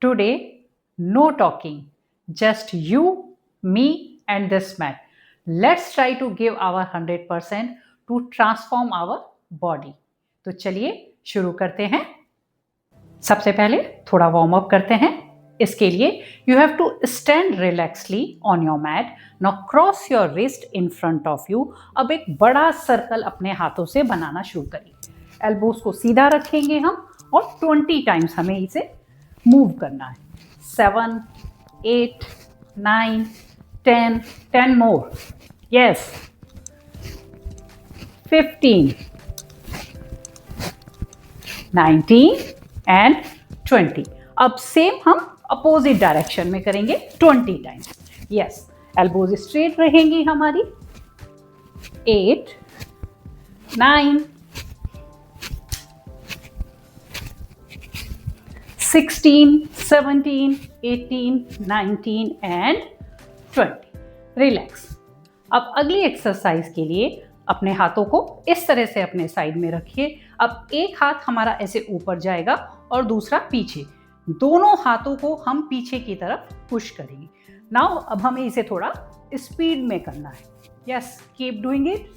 Today, no talking, just you, me, and this mat. Let's try to give our 100% to transform our body. तो चलिए शुरू करते हैं। सबसे पहले थोड़ा वार्म अप करते हैं। इसके लिए you have to stand relaxly on your mat. Now cross your wrist in front of you. अब एक बड़ा सर्कल अपने हाथों से बनाना शुरू करिए। एल्बोज को सीधा रखेंगे हम और 20 टाइम्स हमें इसे मूव करना है। 7, 8, 9, 10, 10 मोर, यस, 15, 19 एंड 20। अब सेम हम अपोजिट डायरेक्शन में करेंगे 20 टाइम्स। यस, एल्बोज स्ट्रेट रहेंगी हमारी। 8, 9, 16, 17, 18, 19 एंड 20। रिलैक्स। अब अगली एक्सरसाइज के लिए अपने हाथों को इस तरह से अपने साइड में रखिए। अब एक हाथ हमारा ऐसे ऊपर जाएगा और दूसरा पीछे। दोनों हाथों को हम पीछे की तरफ पुश करेंगे। नाउ अब हमें इसे थोड़ा स्पीड में करना है। Yes, keep doing it.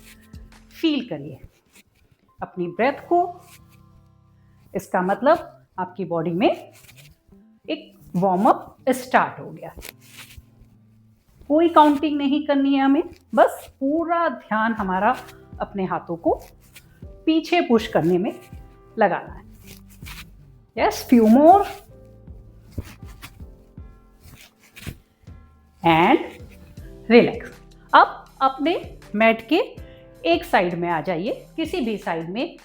Feel करिए अपनी ब्रेथ को। इसका मतलब आपकी बॉडी में एक वार्म अप स्टार्ट हो गया। कोई काउंटिंग नहीं करनी है हमें, बस पूरा ध्यान हमारा अपने हाथों को पीछे पुश करने में लगाना है। Yes, few more and relax. अब अपने मैट के एक साइड में आ जाइए, किसी भी साइड में।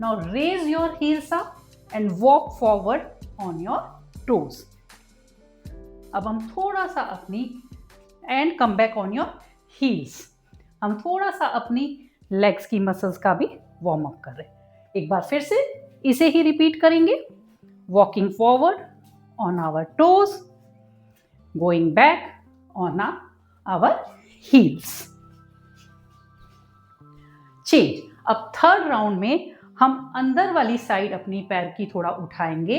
Now raise your heels up and walk forward on your toes. अब हम थोड़ा सा अपनी and come back on your heels. हम थोड़ा सा अपनी लेग्स की मसल्स का भी वार्म अप कर रहे हैं। एक बार फिर से इसे ही रिपीट करेंगे। Walking forward on our toes, going back on our heels. Change. अब थर्ड राउंड में हम अंदर वाली साइड अपनी पैर की थोड़ा उठाएंगे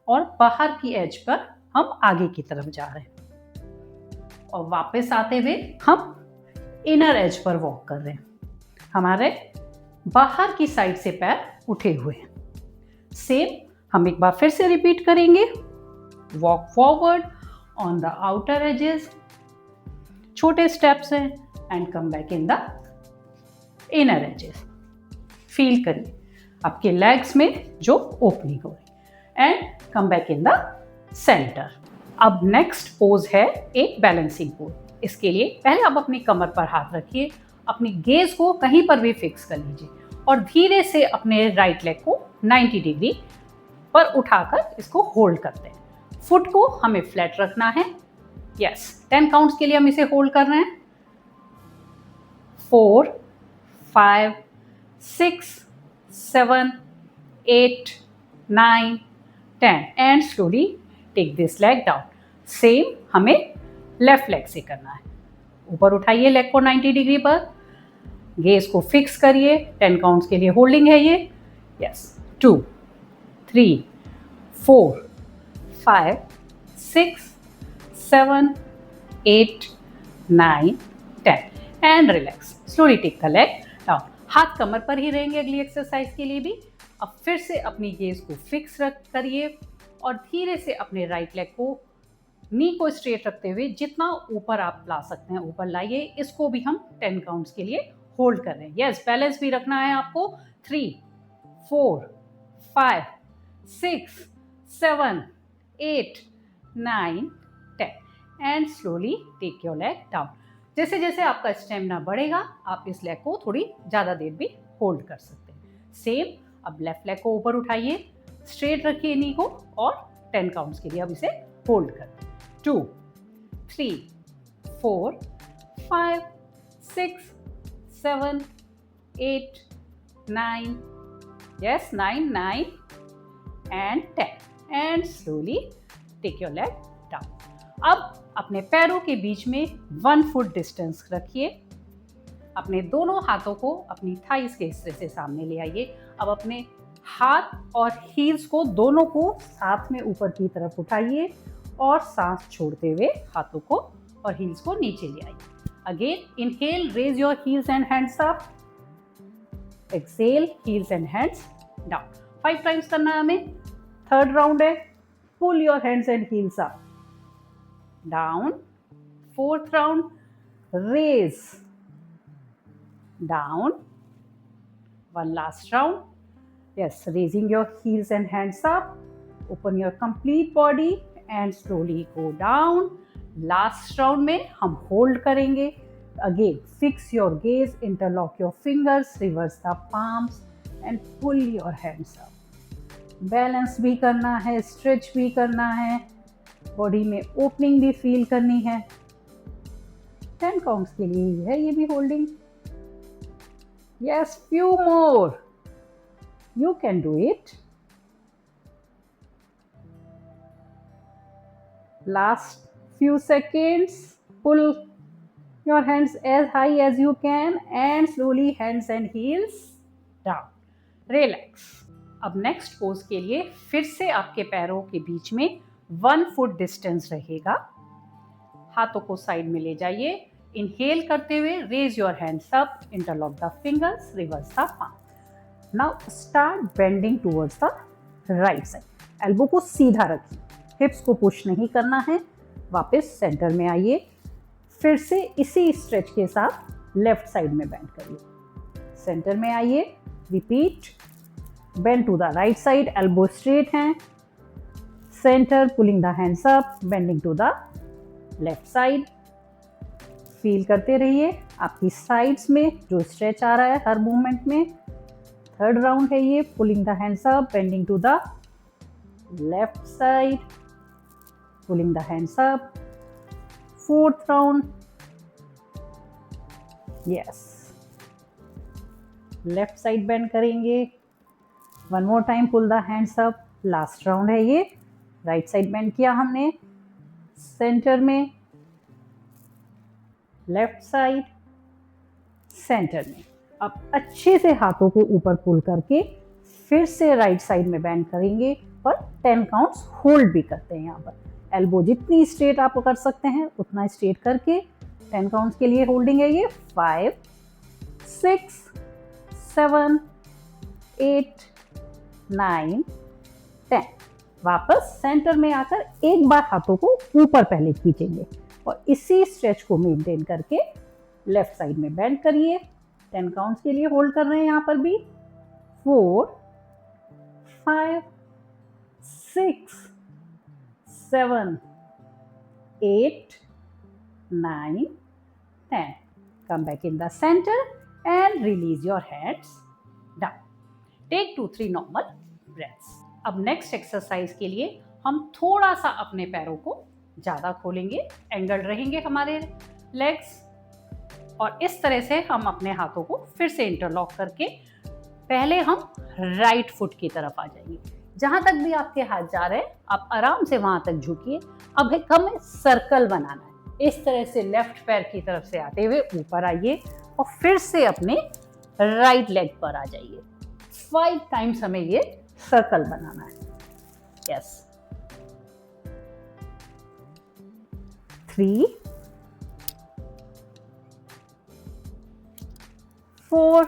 और बाहर की एज पर हम आगे की तरफ जा रहे हैं और वापस आते हुए हम इनर एज पर वॉक कर रहे हैं। हमारे बाहर की साइड से पैर उठे हुए हैं। सेम हम एक बार फिर से रिपीट करेंगे। Walk forward on the outer edges, छोटे स्टेप्स हैं, and come back in the inner edges. Feel करिए आपके लेग्स में जो ओपनिंग हो रही, and come back in the centre. अब नेक्स्ट पोज है एक बैलेंसिंग पोज। इसके लिए पहले आप अपनी कमर पर हाथ रखिए, अपनी गेज को कहीं पर भी फिक्स कर लीजिए और धीरे से अपने राइट लेग को 90 डिग्री पर उठाकर इसको होल्ड करते हैं। फुट को हमें फ्लैट रखना है। यस, 10 काउंट्स के लिए हम इसे होल्ड कर रहे हैं। 4, 5, 6, 7, 8, 9, 10 and slowly take this leg down. Same हमें लेफ्ट लेग से करना है। ऊपर उठाइए लेग को 90 डिग्री पर, गेज को फिक्स करिए। 10 काउंट्स के लिए होल्डिंग है ये। Yes, 2, 3, 4, 5, 6, 7, 8, 9, 10 and relax. Slowly take the leg down. हाथ कमर पर ही रहेंगे अगली एक्सरसाइज के लिए भी। अब फिर से अपनी गेज को फिक्स करिए और धीरे से अपने राइट लेग को, नी को स्ट्रेट रखते हुए जितना ऊपर आप ला सकते हैं ऊपर लाइए। इसको भी हम 10 काउंट्स के लिए होल्ड कर रहे हैं। यस, बैलेंस भी रखना है आपको। 3, 4, 5, 6, 7, 8, 9, 10 and slowly take your leg down. जैसे जैसे आपका स्टेमिना बढ़ेगा आप इस लेग को थोड़ी ज़्यादा देर भी होल्ड कर सकते हैं। सेम, अब लेफ्ट लेग को ऊपर उठाइए, स्ट्रेट रखिए नी को और 10 काउंट्स के लिए अब इसे होल्ड कर। 2, 3, 4, 5, 6, 7, 8, 9, yes, 9, 9 and 10 and slowly take your leg down. अब अपने पैरों के बीच में 1 फुट डिस्टेंस रखिए। अपने दोनों हाथों को अपनी थाइस के हिस्से से सामने ले आइए। अब अपने हाथ और हील्स को दोनों को साथ में ऊपर की तरफ उठाइए और सांस छोड़ते हुए हाथों को और हील्स को नीचे ले आइए. Again inhale, raise your heels and hands up. Exhale, heels and hands down. 5 times करना है हमें. थर्ड राउंड है. Pull your hands and heels up, down. Fourth round, raise, down. One last round. Yes, raising your heels and hands up. Open your complete body and slowly go down. Last round में हम hold करेंगे. Again, fix your gaze, interlock your fingers, reverse the palms and pull your hands up. Balance भी करना है, stretch भी करना है, body में opening भी feel करनी है. 10 counts के लिए ही है ये भी holding. Yes, few more. You can do it. Last few seconds. Pull your hands as high as you can and slowly hands and heels down. Relax. अब नेक्स्ट पोज के लिए फिर से आपके पैरों के बीच में 1 फुट डिस्टेंस रहेगा. हाथों को साइड में ले जाइए. Inhale करते हुए raise your hands up, interlock the fingers, reverse the palm. Now start bending towards the right side. Elbow को सीधा रखिए, hips को push नहीं करना है. वापस सेंटर में आइए. फिर से इसी स्ट्रेच के साथ लेफ्ट साइड में बेंड करिए. सेंटर में आइए. Repeat. Bend to the right side, elbow straight हैं. Centre, pulling the hands up, bending to the left side. Feel करते रहिए आपकी साइड्स में जो स्ट्रेच आ रहा है हर मूवमेंट में. थर्ड राउंड है ये. Pulling the hands up, bending to the left side, pulling the hands up. Fourth round. Yes, left side bend करेंगे. One more time, pull the hands up. Last round है ये. Right side bend किया हमने. Centre में, left side, centre में. अब अच्छे से हाथों को ऊपर पुल करके फिर से राइट साइड में बेंड करेंगे, पर 10 काउंट्स होल्ड भी करते हैं. यहाँ पर एल्बो जितनी स्ट्रेट आप कर सकते हैं उतना स्ट्रेट करके 10 काउंट्स के लिए होल्डिंग है ये. 5, 6, 7, 8, 9, 10. वापस सेंटर में आकर एक बार हाथों को ऊपर पहले खींचेंगे और इसी स्ट्रेच को मेंटेन करके लेफ्ट साइड में बेंड करिए. 10 काउंट्स के लिए होल्ड कर रहे हैं यहाँ पर भी. 4, 5, 6, 7, 8, 9, 10. Come back in the center and release your hands down. Take 2-3 normal breaths. अब नेक्स्ट एक्सरसाइज के लिए हम थोड़ा सा अपने पैरों को ज़्यादा खोलेंगे. एंगल रहेंगे हमारे लेग्स और इस तरह से हम अपने हाथों को फिर से इंटरलॉक करके पहले हम राइट फुट की तरफ आ जाएंगे. जहाँ तक भी आपके हाथ जा रहे हैं आप आराम से वहाँ तक झुकिए. अब हमें सर्कल बनाना है. इस तरह से लेफ्ट पैर की तरफ से आते हुए ऊपर आइए और फिर से अपने राइट लेग पर आ जाइए. 5 टाइम्स हमें ये सर्कल बनाना है. यस. 3, 4,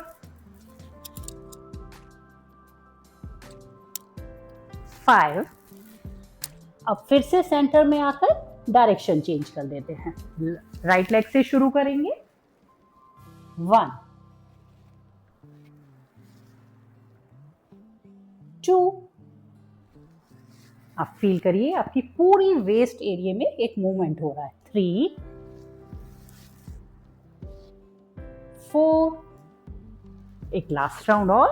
5. अब फिर से सेंटर में आकर डायरेक्शन चेंज कर देते हैं. राइट लेग से शुरू करेंगे. 1, 2. आप फील करिए आपकी पूरी वेस्ट एरिया में एक मूवमेंट हो रहा है. 3, 4. एक लास्ट राउंड और.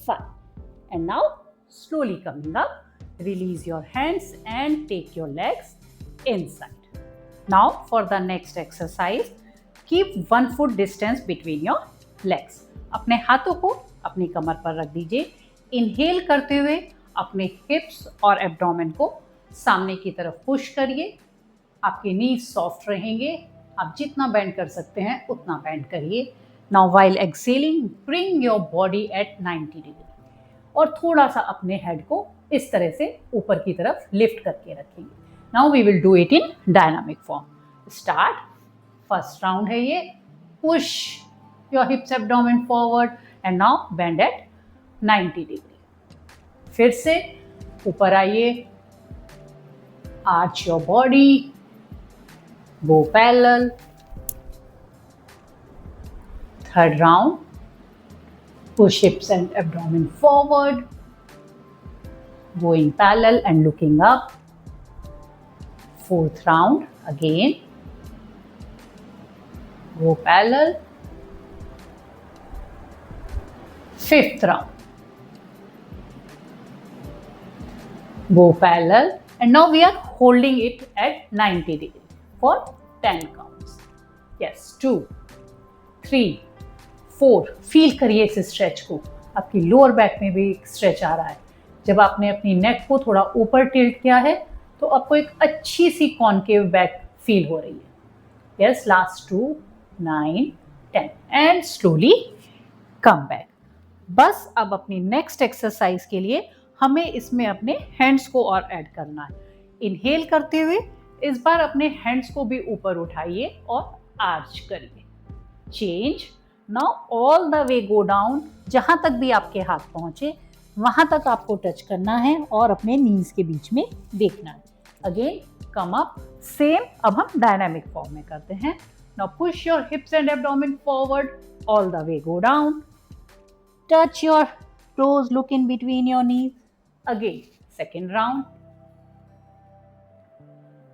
5. And now slowly coming up, release your hands and take your legs inside. Now for the next exercise, keep 1 foot distance between your legs. अपने हाथों को अपनी कमर पर रख दीजिए. इनहेल करते हुए अपने हिप्स और एब्डोमेन को सामने की तरफ पुश करिए. आपके नीज सॉफ्ट रहेंगे. आप जितना बेंड कर सकते हैं उतना बेंड करिए. Now while exhaling, bring your body at 90 degrees. और थोड़ा सा अपने हेड को इस तरह से ऊपर की तरफ लिफ्ट करके रखेंगे. Now we will do it in dynamic form. Start. First round है ये. Push your hips abdomen forward and now bend at 90 degree. फिर से ऊपर आइए. Arch your body. Go parallel. Third round. Push hips and abdomen forward, going parallel and looking up. Fourth round, again, go parallel. Fifth round, go parallel, and now we are holding it at 90 degree for 10 counts. Yes, 2, 3, 4. Feel करिए इस stretch को. आपकी lower back में भी एक stretch आ रहा है. जब आपने अपनी नेक को थोड़ा ऊपर टिल्ट किया है तो आपको एक अच्छी सी कॉनकेव बैक फील हो रही है. Yes, last 2, 9, 10 and slowly come back. बस अब अपनी नेक्स्ट एक्सरसाइज के लिए हमें इसमें अपने हैंड्स को और ऐड करना है. इनहेल करते हुए इस बार अपने हैंड्स को भी ऊपर उठाइए और आर्च करिए. Change. Now all the way go down. जहां तक भी आपके हाथ पहुंचे वहां तक आपको टच करना है और अपने नीज के बीच में देखना है. Again come up. सेम अब हम डायनामिक फॉर्म में करते हैं. Now push your hips and abdomen forward. All the way go down. Touch your toes. Look in between your knees. Again second round.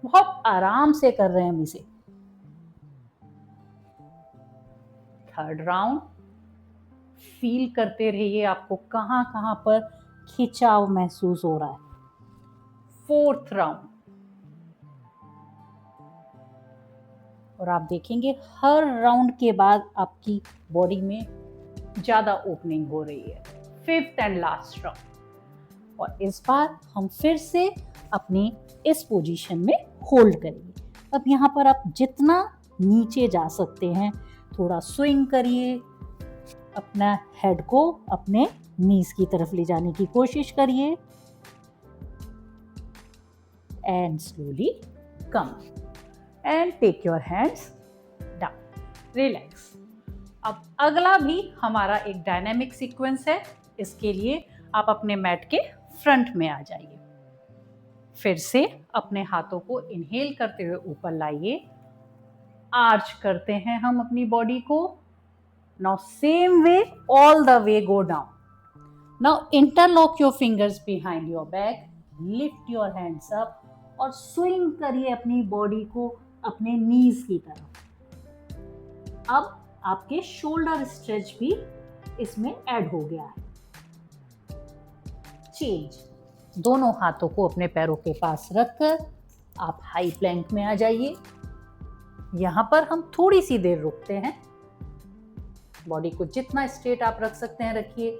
बहुत आराम से कर रहे हैं हम इसे. Third round. फील करते रहिए आपको कहां कहां पर खिंचाव महसूस हो रहा है. Fourth round. और आप देखेंगे हर राउंड के बाद आपकी बॉडी में ज्यादा ओपनिंग हो रही है. Fifth and last round. और इस बार हम फिर से अपनी इस पोजीशन में होल्ड करेंगे. अब यहाँ पर आप जितना नीचे जा सकते हैं थोड़ा स्विंग करिए. अपना हेड को अपने नीज की तरफ ले जाने की कोशिश करिए and slowly come and take your hands down. Relax. अब अगला भी हमारा एक डायनामिक सीक्वेंस है. इसके लिए आप अपने मैट के फ्रंट में आ जाइए. फिर से अपने हाथों को इनहेल करते हुए ऊपर लाइए. आर्च करते हैं हम अपनी बॉडी को. Now same way all the way go down. Now interlock your fingers behind your back. Lift your hands up और स्विंग करिए अपनी बॉडी को अपने नीज की तरफ. अब आपके शोल्डर स्ट्रेच भी इसमें ऐड हो गया है. चेंज. दोनों हाथों को अपने पैरों के पास रखकर आप हाई प्लैंक में आ जाइए. यहां पर हम थोड़ी सी देर रुकते हैं. बॉडी को जितना स्ट्रेट आप रख सकते हैं रखिए.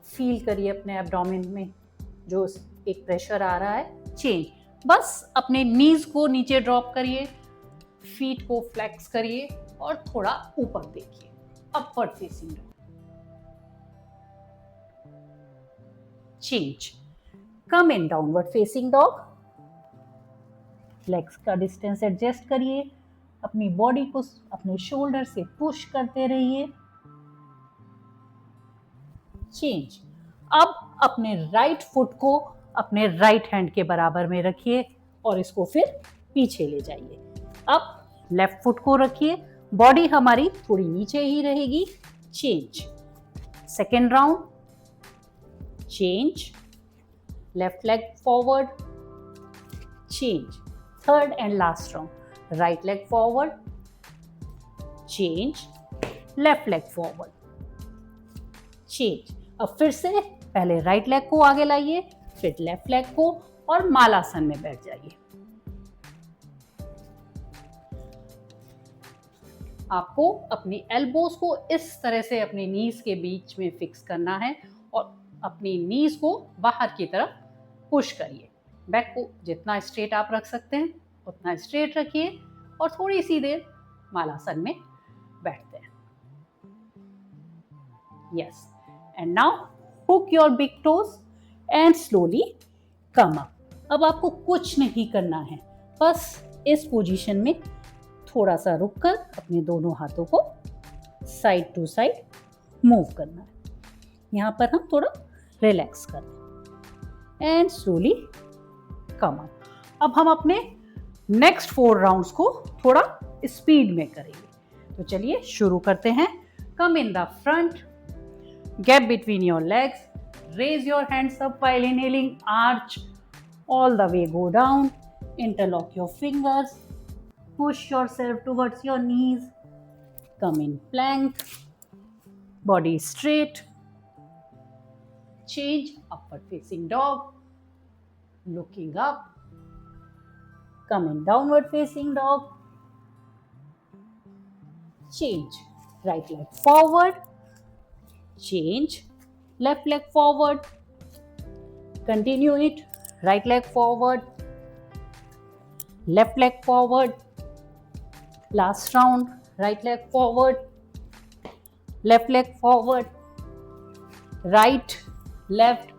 फील करिए अपने एब्डोमेन में जो एक प्रेशर आ रहा है. चेंज. बस अपने नीज को नीचे ड्रॉप करिए. फीट को फ्लेक्स करिए और थोड़ा ऊपर देखिए. Upward facing dog. Change. Come in downward facing dog. Legs का डिस्टेंस एडजस्ट करिए. अपनी बॉडी को अपने शोल्डर से पुश करते रहिए. चेंज. अब अपने राइट फुट को अपने राइट हैंड के बराबर में रखिए और इसको फिर पीछे ले जाइए. अब लेफ्ट फुट को रखिए. बॉडी हमारी थोड़ी नीचे ही रहेगी. Change. Second round. Change. Left leg forward. Change. Third and last round. Right leg forward. Change. Left leg forward. Change. अब फिर से पहले राइट लेग को आगे लाइए, फिर लेफ्ट लेग को और मालासन में बैठ जाइए. आपको अपनी एल्बोज को इस तरह से अपनी नीज के बीच में फिक्स करना है और अपनी नीज को बाहर की तरफ पुश करिए. बैक को जितना स्ट्रेट आप रख सकते हैं उतना स्ट्रेट रखिए और थोड़ी सी देर मालासन में बैठते हैं. Yes. And now hook your big toes and slowly come up. अब आपको कुछ नहीं करना है, बस इस पोजीशन में थोड़ा सा रुककर अपने दोनों हाथों को साइड टू साइड मूव करना है. यहाँ पर हम थोड़ा रिलैक्स कर लें एंड स्लोली कम अप. अब हम अपने नेक्स्ट 4 राउंड्स को थोड़ा स्पीड में करेंगे. तो चलिए शुरू करते हैं. Come in the front, gap between your legs, raise your hands up while inhaling, arch all the way, go down, interlock your fingers, push yourself towards your knees, come in plank, body straight, change, upward facing dog, looking up, come in downward facing dog, change, right leg forward, change, left leg forward, continue it, right leg forward, left leg forward, last round, right leg forward, left leg forward, right, left,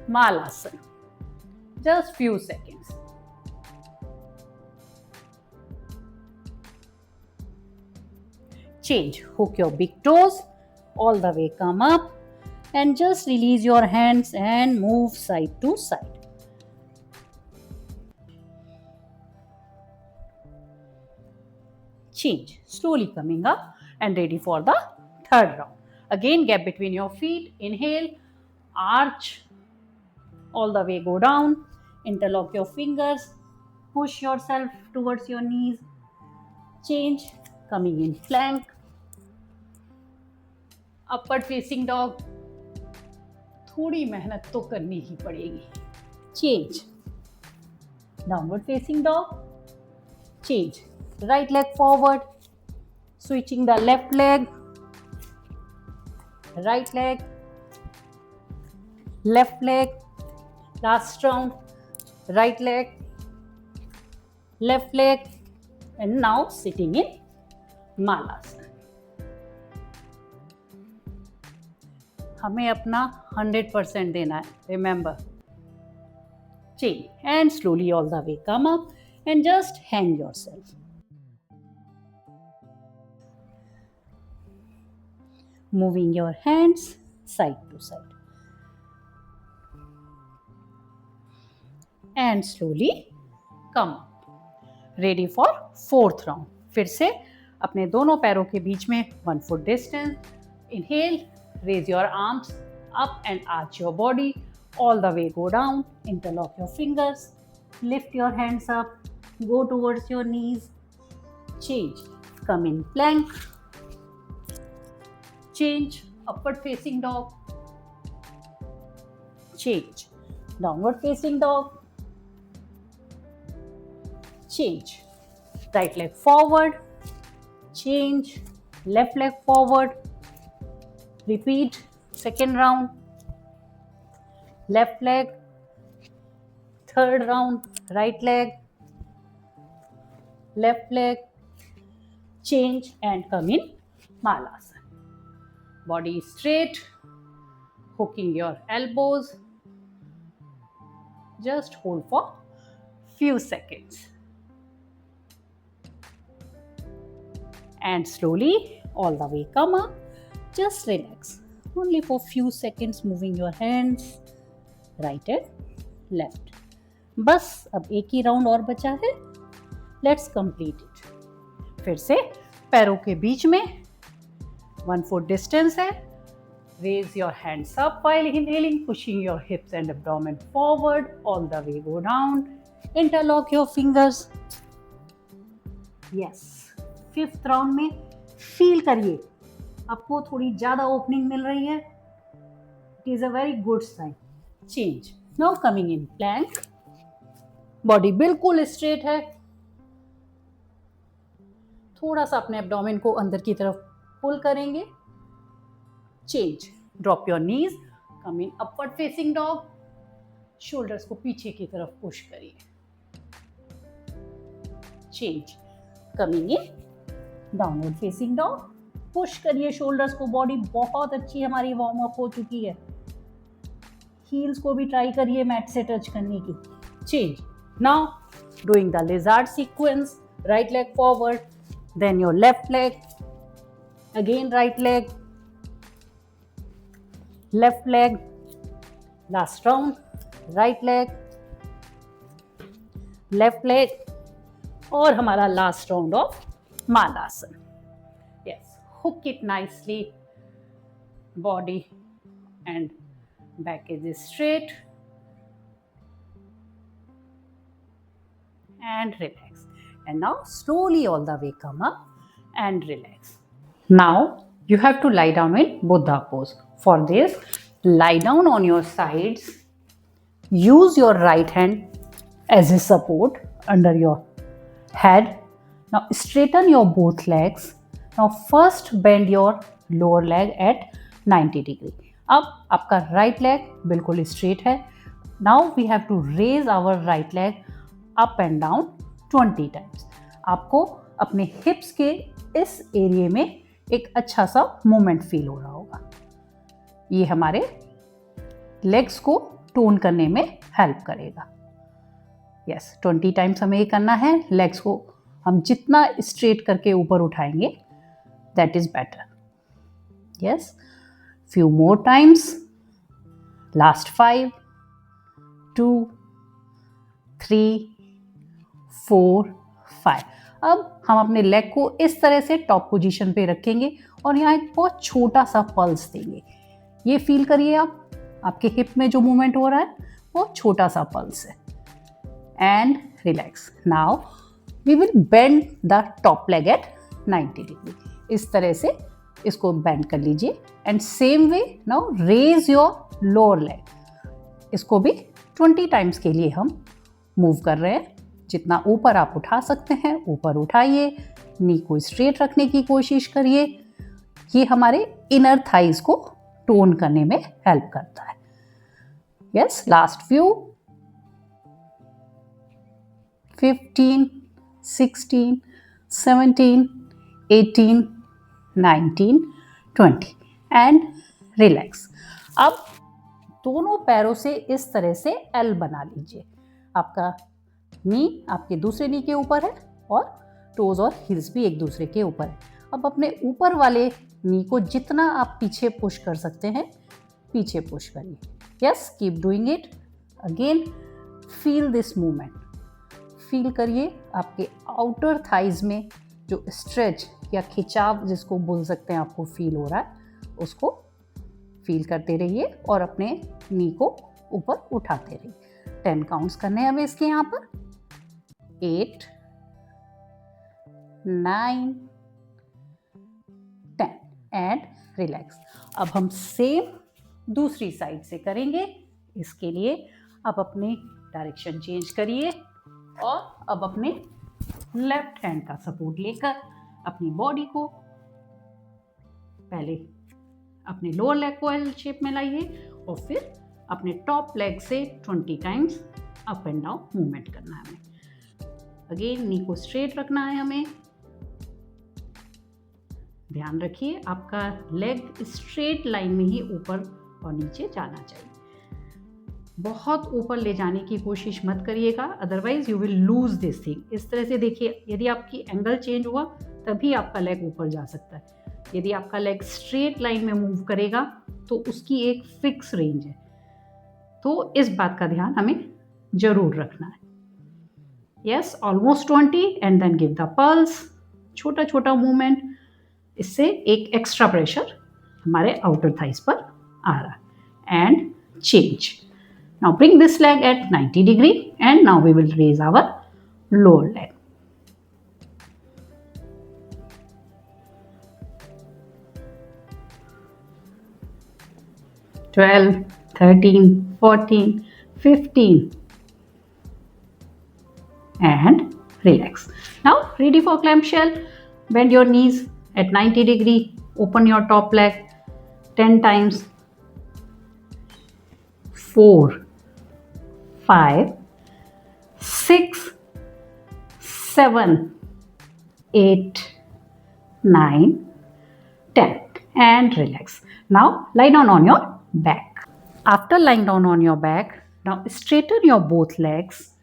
Malasana. Just few seconds. Change, hook your big toes, all the way come up, and just release your hands and move side to side. Change, slowly coming up and ready for the third round. Again, gap between your feet, inhale, arch, all the way go down, interlock your fingers, push yourself towards your knees, change, coming in plank, upward facing dog. थोड़ी मेहनत तो करनी ही पड़ेगी. Change, downward facing dog, change, right leg forward, switching the left leg, right leg, left leg, last round, right leg, left leg, and now sitting in Malasana. हमें अपना 100% देना है. Remember, change and slowly all the way come up and just hang yourself. Moving your hands side to side and slowly come up. Ready for 4th round. फिर से अपने दोनों पैरों के बीच में 1 foot distance. Inhale, raise your arms up and arch your body, all the way go down, interlock your fingers, lift your hands up, go towards your knees, change, come in plank, change, upward facing dog, change, downward facing dog, change, right leg forward, change, left leg forward, repeat, second round, left leg, third round, right leg, left leg, change and come in Malasana. Body straight, hooking your elbows, just hold for few seconds and slowly all the way come up. Just relax, only for few seconds, moving your hands right and left. बस अब एक ही round और बचा है. Let's complete it. फिर से पैरों के बीच में 1 foot distance है. Raise your hands up while inhaling, pushing your hips and abdomen forward, all the way go down. Interlock your fingers. Yes. 5th round में feel करिए, आपको थोड़ी ज्यादा ओपनिंग मिल रही है. It is a very good sign. Change, now coming in plank, body बिल्कुल straight है. थोड़ा सा अपने एब्डोमेन को अंदर की तरफ पुल करेंगे. Change, drop your knees, come in upward facing dog, shoulders को पीछे की तरफ पुश करिए. Change, coming in downward facing dog, push करिए शोल्डर्स को. बॉडी बहुत अच्छी हमारी वार्म अप हो चुकी है. हील्स को भी ट्राई करिए मैट से टच करने की. Change. Now doing the lizard sequence. Right leg forward, then your left leg, again right leg, left leg, last round, right leg, left leg, और हमारा last round of Malasana. Yes, hook it nicely, body and back is straight and relax. And now slowly all the way come up and relax. Now you have to lie down in Buddha pose. For this, lie down on your sides. Use your right hand as a support under your head. Now straighten your both legs. Now first bend your lower leg at 90 degree. अब आपका right leg बिल्कुल straight है. Now we have to raise our right leg up and down 20 times. आपको अपने हिप्स के इस area में एक अच्छा सा मूवमेंट फील हो रहा होगा. ये हमारे लेग्स को टोन करने में हेल्प करेगा. यस, 20 टाइम्स हमें ये करना है. लेग्स को हम जितना स्ट्रेट करके ऊपर उठाएंगे that is better. Yes, few more times. Last 5, 2, 3, 4, 5. अब हम अपने लेग को इस तरह से टॉप पोजीशन पे रखेंगे और यहाँ एक बहुत छोटा सा पल्स देंगे. ये फील करिए आप, आपके हिप में जो मूवमेंट हो रहा है वो छोटा सा पल्स है. And relax. Now we will bend the top leg at 90 degree. इस तरह से इसको बेंड कर लीजिए. And same way now raise your lower leg. इसको भी 20 टाइम्स के लिए हम मूव कर रहे हैं. जितना ऊपर आप उठा सकते हैं ऊपर उठाइए. नी को स्ट्रेट रखने की कोशिश करिए. ये हमारे इनर थाइज को टोन करने में हेल्प करता है. Yes, last few. 15, 16, 17, 18, 19, 20 and relax. अब दोनों पैरों से इस तरह से एल बना लीजिए. आपका नी आपके दूसरे नी के ऊपर है और टोज और हील्स भी एक दूसरे के ऊपर है. अब अपने ऊपर वाले नी को जितना आप पीछे पुश कर सकते हैं पीछे पुश करिए. Yes, keep doing it. Again feel this movement. Feel करिए आपके आउटर थाइज में जो स्ट्रेच या खिंचाव जिसको बोल सकते हैं आपको फील हो रहा है उसको फील करते रहिए और अपने नी को ऊपर उठाते रहिए. 10 काउंट्स करने हैं हमें इसके यहाँ पर. 8, 9, 10 एंड रिलैक्स. अब हम सेम दूसरी साइड से करेंगे. इसके लिए आप अपने डायरेक्शन चेंज करिए और अब अपने लेफ्ट हैंड का सपोर्ट लेकर अपनी बॉडी को पहले अपने लोअर लेग को एल शेप में लाइए और फिर अपने टॉप लेग से 20 times up and down movement करना है हमें. अगेन नी को स्ट्रेट रखना है हमें. ध्यान रखिए आपका लेग स्ट्रेट लाइन में ही ऊपर और नीचे जाना चाहिए. बहुत ऊपर ले जाने की कोशिश मत करिएगा, otherwise you will lose this thing. इस तरह से देखिए, यदि आपकी एंगल चेंज हुआ तभी आपका लेग ऊपर जा सकता है. यदि आपका लेग स्ट्रेट लाइन में मूव करेगा तो उसकी एक फिक्स रेंज है. तो इस बात का ध्यान हमें जरूर रखना है. Yes, almost 20 and then give the pulse. छोटा छोटा मूवमेंट, इससे एक एक्स्ट्रा प्रेशर हमारे आउटर थाइस पर आ रहा है. And change. Now bring this leg at 90 degree and now we will raise our lower leg. 12, 13, 14, 15 and relax. Now ready for clamshell. Bend your knees at 90 degree. Open your top leg 10 times. 4, 5, 6, 7, 8, 9, 10 and relax. Now lie down on your back. After lying down on your back, now straighten your both legs.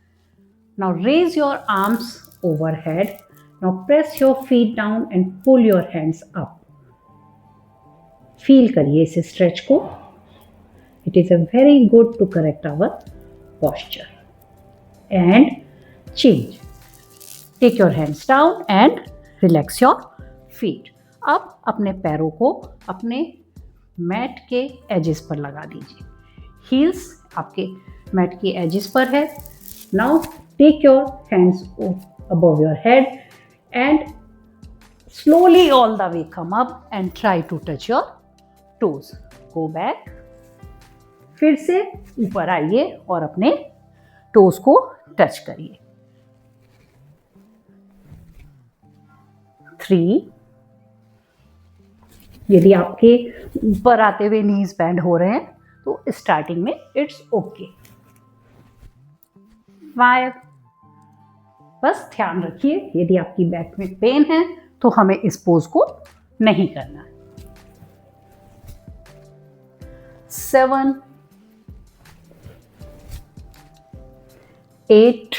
Now raise your arms overhead. Now press your feet down and pull your hands up. Feel करिए इस stretch को. It is a very good to correct our posture. And change. Take your hands down and relax your feet. अब अपने पैरों को अपने mat के edges पर लगा दीजिए. हील्स आपके मैट के एजेस पर है. Now take your hands above your head and slowly all the way come up and try to touch your toes. Go back. फिर से ऊपर आइए और अपने टोज को टच करिए. 3. यदि आपके ऊपर आते हुए नीज बैंड हो रहे हैं तो स्टार्टिंग में इट्स ओके. 5. बस ध्यान रखिए यदि आपकी बैक में पेन है तो हमें इस पोज को नहीं करना. 7. 8.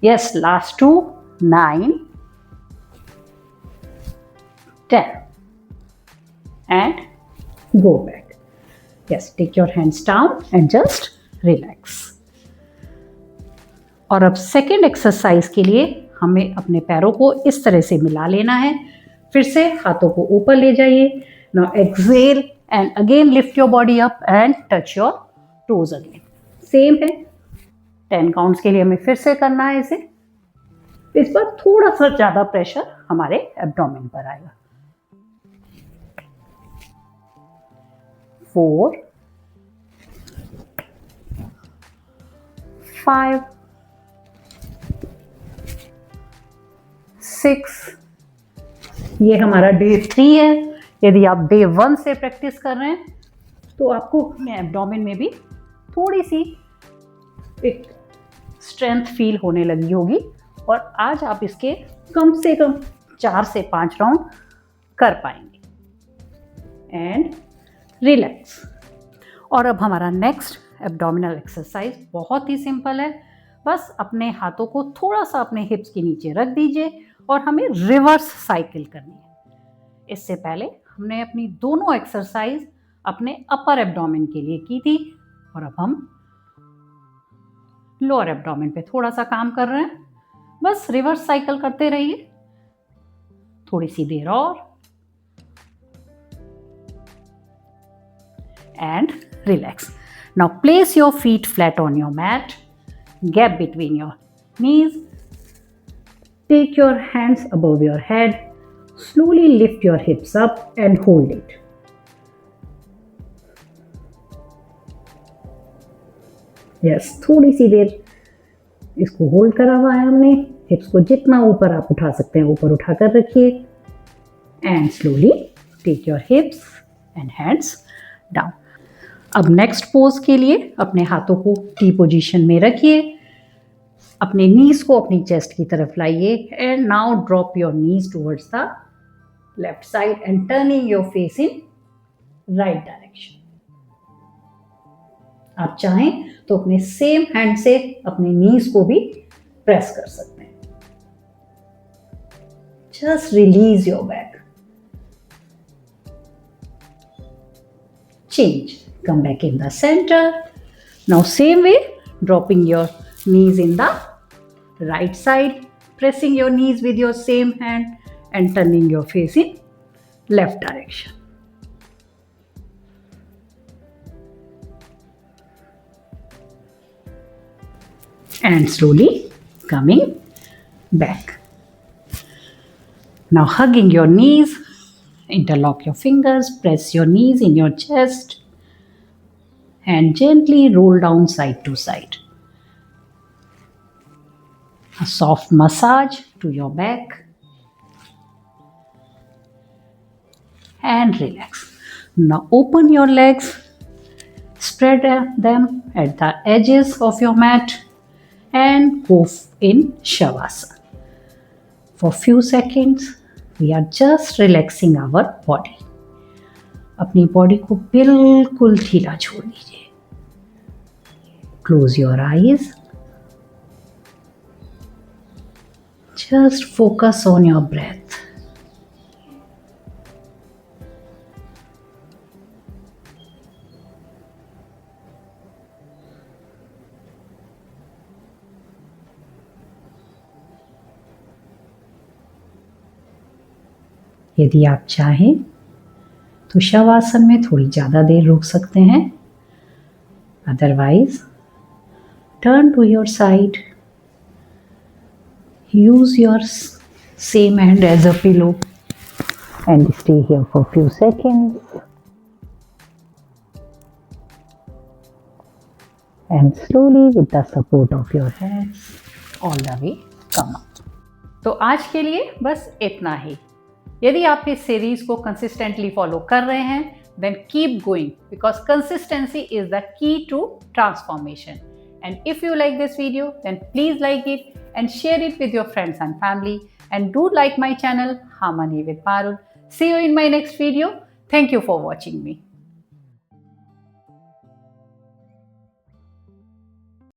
Yes, last 2. 9. 10. And go back. Yes, take your hands down and just relax. और अब सेकेंड एक्सरसाइज के लिए हमें अपने पैरों को इस तरह से मिला लेना है. फिर से हाथों को ऊपर ले जाइए. Now exhale and again lift your body up and touch your toes again. Same है. 10 काउंट्स के लिए हमें फिर से करना है इसे. इस पर थोड़ा सा ज़्यादा प्रेशर हमारे एब्डोमेन पर आएगा. 4. 5. 6. ये हमारा डे 3 है. यदि आप डे 1 से प्रैक्टिस कर रहे हैं तो आपको अपने एब्डोमेन में भी थोड़ी सी एक स्ट्रेंथ फील होने लगी होगी. और आज आप इसके कम से कम 4 से 5 राउंड कर पाएंगे. And relax. और अब हमारा नेक्स्ट एब्डोमिनल एक्सरसाइज बहुत ही सिंपल है. बस अपने हाथों को थोड़ा सा अपने हिप्स के नीचे रख दीजिए और हमें रिवर्स साइकिल करनी है. इससे पहले हमने अपनी दोनों एक्सरसाइज अपने अपर एब्डोमेन के लिए की थी और अब हम लोअर एब्डोमेन पे थोड़ा सा काम कर रहे हैं. बस रिवर्स साइकिल करते रहिए थोड़ी सी देर और. And relax. Now place your feet flat on your mat. Gap between your knees. Take your hands above your head. Slowly lift your hips up and hold it. Yes, थोड़ी सी देर इसको hold करा हुआ है हमने. हिप्स को जितना ऊपर आप उठा सकते हैं ऊपर उठा कर रखिए. And slowly take your hips and hands down. अब नेक्स्ट पोज के लिए अपने हाथों को टी पोजीशन में रखिए. अपने नीज को अपनी चेस्ट की तरफ लाइए. And now drop your knees towards the left side and turning your face in right direction. आप चाहें तो अपने सेम हैंड से अपने नीज को भी प्रेस कर सकते हैं. Just release your back. Change. Come back in the center. Now same way, dropping your knees in the right side, pressing your knees with your same hand and turning your face in left direction. And slowly coming back. Now hugging your knees. Interlock your fingers, press your knees in your chest and gently roll down side to side. A soft massage to your back and relax. Now open your legs, spread them at the edges of your mat and go in Shavasana. For few seconds, we are just relaxing our body. अपनी body को बिल्कुल ढीला छोड़ दीजिए। Close your eyes, just focus on your breath. यदि आप चाहें तो शवासन में थोड़ी ज़्यादा देर रुक सकते हैं। Otherwise turn to your side, use your same hand as a pillow and stay here for few seconds and slowly with the support of your hands all the way come up। तो आज के लिए बस इतना ही। यदि आप इस series को कंसिस्टेंटली फॉलो कर रहे हैं then keep going because consistency is the key to transformation। And if you like this video then please like it and share it with your friends and family, and do like my channel Harmony with Parul। See you in my next video. Thank you for watching me.